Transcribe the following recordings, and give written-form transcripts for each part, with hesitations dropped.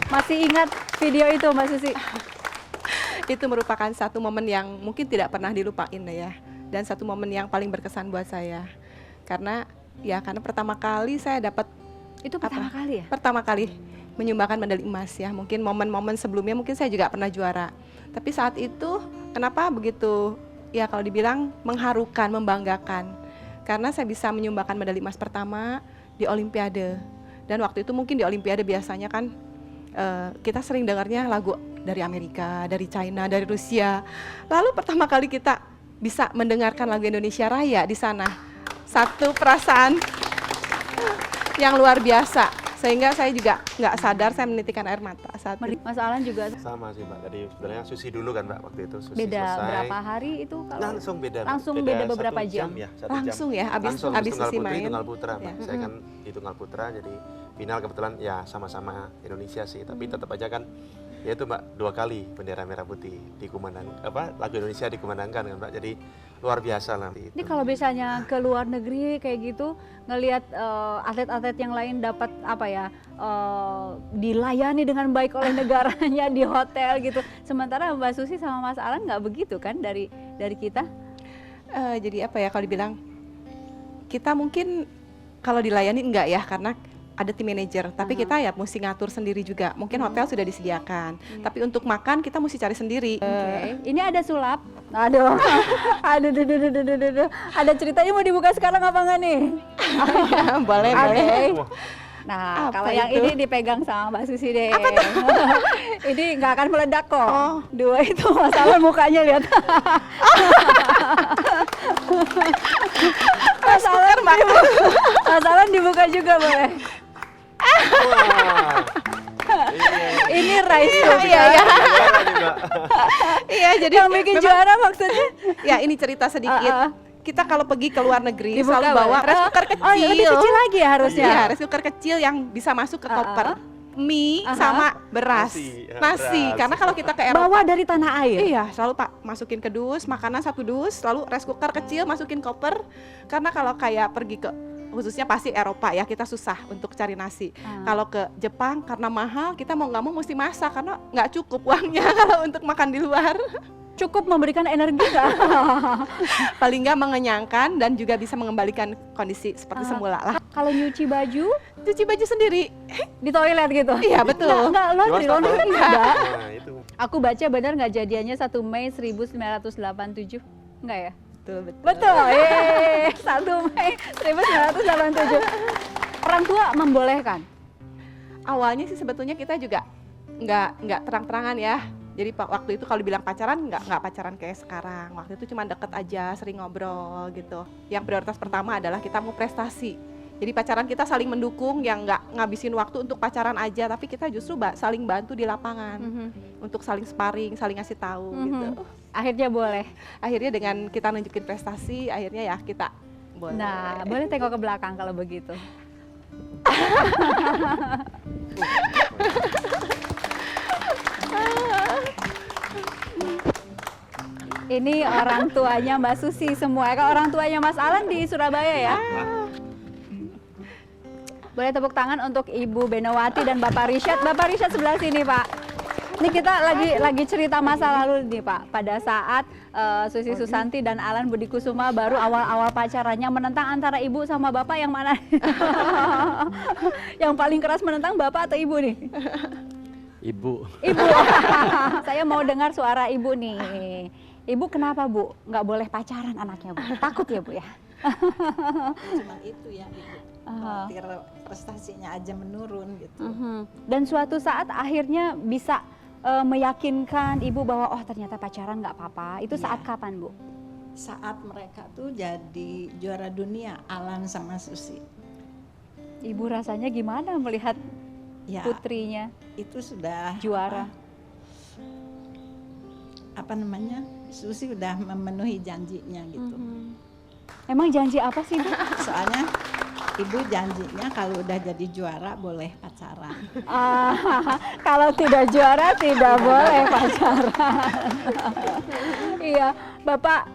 Masih ingat video itu Mbak Susi? Itu merupakan satu momen yang mungkin tidak pernah dilupain ya. Dan satu momen yang paling berkesan buat saya. Karena pertama kali saya dapat Itu pertama kali ya? pertama kali menyumbangkan medali emas ya. Mungkin momen-momen sebelumnya mungkin saya juga pernah juara. Tapi saat itu kenapa begitu ya kalau dibilang mengharukan, membanggakan. Karena saya bisa menyumbangkan medali emas pertama di Olimpiade. Dan waktu itu mungkin di Olimpiade biasanya kan kita sering dengarnya lagu dari Amerika, dari China, dari Rusia. Lalu pertama kali kita bisa mendengarkan lagu Indonesia Raya di sana. Satu perasaan yang luar biasa. Sehingga saya juga nggak sadar saya menitikkan air mata saat itu. Mas Alan juga Sama sih Mbak, jadi sebenarnya Susi dulu kan Mbak waktu itu. Susi beda selesai. berapa hari itu kalau Langsung beda. Mbak. langsung beda beberapa 1 jam. ya, 1 Langsung ya, Langsung abis Tunggal Susi Putri, main. Tunggal Putra Mbak. Ya. Saya kan di Tunggal Putra, jadi final kebetulan ya sama-sama Indonesia sih. Tapi tetap aja kan, ya itu Mbak 2 kali bendera merah putih lagu Indonesia dikumandangkan kan Mbak. Jadi luar biasa lah. Ini kalau misalnya ke luar negeri kayak gitu, ngelihat atlet-atlet yang lain dapat dilayani dengan baik oleh negaranya di hotel gitu. Sementara Mbak Susi sama Mas Alan nggak begitu kan dari kita? Jadi kalau dibilang kita mungkin kalau dilayani enggak ya karena ada tim manajer, tapi kita ya mesti ngatur sendiri juga. Mungkin hotel sudah disediakan, tapi untuk makan kita mesti cari sendiri. Oke. Ini ada sulap. Aduh, aduh. Ada ceritanya mau dibuka sekarang apa enggak nih? Boleh, Oke. boleh. Nah, Apa kalau yang itu? ini dipegang sama Mbak Susi deh. Ini nggak akan meledak kok. Oh. 2 itu masalah mukanya lihat. Masalah dibuka juga boleh. Wah. Ini rice Iya, iya. Juara nih, Mbak. Iya, jadi yang bikin juara maksudnya. ya ini cerita sedikit. Kita kalau pergi ke luar negeri Dibuka, selalu bawa boleh. rice cooker kecil. Oh, lebih kecil lagi ya harusnya. Iya, rice cooker kecil yang bisa masuk ke koper. Mie sama beras. Nasi. beras. Karena kalau kita ke Eropa Bawa dari tanah air. iya, selalu Pak masukin ke dus, makanan 1 dus, lalu rice cooker kecil masukin koper. Karena kalau kayak pergi ke khususnya pasti Eropa ya, kita susah untuk cari nasi. Kalau ke Jepang karena mahal, kita mau nggak mau mesti masak karena nggak cukup uangnya kalau untuk makan di luar. Cukup memberikan energi nggak? Paling nggak mengenyangkan dan juga bisa mengembalikan kondisi seperti semula lah. Kalau nyuci baju Cuci baju sendiri. di toilet gitu? Iya, betul. Nggak laundry kan enggak. Nah, itu. Aku baca benar nggak jadiannya 1 Mei 1987? Enggak ya? Betul, betul. Betul, 1 Mei 1987. Orang tua membolehkan? Awalnya sih sebetulnya kita juga nggak terang-terangan ya. Jadi waktu itu kalau dibilang pacaran nggak pacaran kayak sekarang. Waktu itu cuma deket aja, sering ngobrol gitu. Yang prioritas pertama adalah kita mau prestasi. Jadi pacaran kita saling mendukung, yang nggak ngabisin waktu untuk pacaran aja, tapi kita justru saling bantu di lapangan untuk saling sparring, saling ngasih tahu gitu. Akhirnya boleh. Akhirnya dengan kita nunjukin prestasi, akhirnya ya kita boleh. Nah, boleh tengok ke belakang kalau begitu. Ini orang tuanya Mbak Susi semua. Kalau orang tuanya Mas Alan di Surabaya ya. Boleh tepuk tangan untuk Ibu Benawati dan Bapak Rishad. Bapak Rishad sebelah sini, Pak. Ini kita lagi cerita masa lalu nih, Pak. Pada saat Susi Susanti dan Alan Budi Kusuma baru awal-awal pacarannya, menentang antara ibu sama bapak, yang mana? Yang paling keras menentang bapak atau ibu nih? Ibu. Ibu. Saya mau dengar suara ibu nih. Ibu kenapa Bu nggak boleh pacaran anaknya Bu? Takut ya Bu ya? Cuma itu ya, Ibu. Khawatir prestasinya aja menurun gitu. Dan suatu saat akhirnya bisa meyakinkan Ibu bahwa oh ternyata pacaran nggak apa-apa. Itu saat kapan Bu? Saat mereka tuh jadi juara dunia, Alan sama Susi. Ibu rasanya gimana melihat Ya, putrinya itu sudah juara? Apa namanya? Susi udah memenuhi janjinya gitu. Emang janji apa sih Bu? Soalnya ibu janjinya kalau udah jadi juara boleh pacaran. Kalau tidak juara tidak boleh pacaran. Iya, Bapak,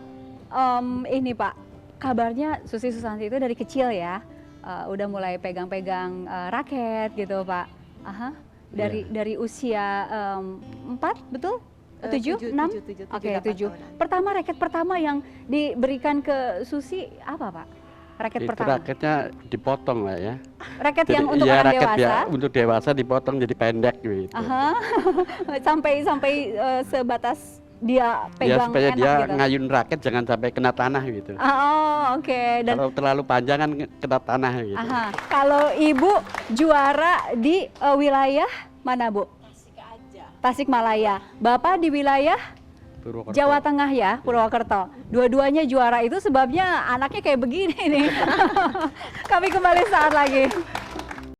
ini Pak, kabarnya Susi Susanti itu dari kecil ya, udah mulai pegang-pegang raket gitu Pak. dari usia 4, betul? 7, 6? Oke, 7. Pertama, raket pertama yang diberikan ke Susi apa, Pak? Raket Itu pertama. raketnya dipotong lah ya. Raket Jadi, yang untuk iya, orang raket dewasa. ya, untuk dewasa dipotong jadi pendek gitu. Aha. sampai sebatas dia Ya pegang supaya enak dia gitu. ngayun raket jangan sampai kena tanah gitu. Oh, oke. Dan Kalau terlalu panjang kan kena tanah gitu. aha. Kalau Ibu juara di wilayah mana, Bu? Tasikmalaya. Bapak di wilayah Purwokerto. Jawa Tengah ya, Purwokerto. Dua-duanya juara, itu sebabnya anaknya kayak begini nih. Kami kembali saat lagi.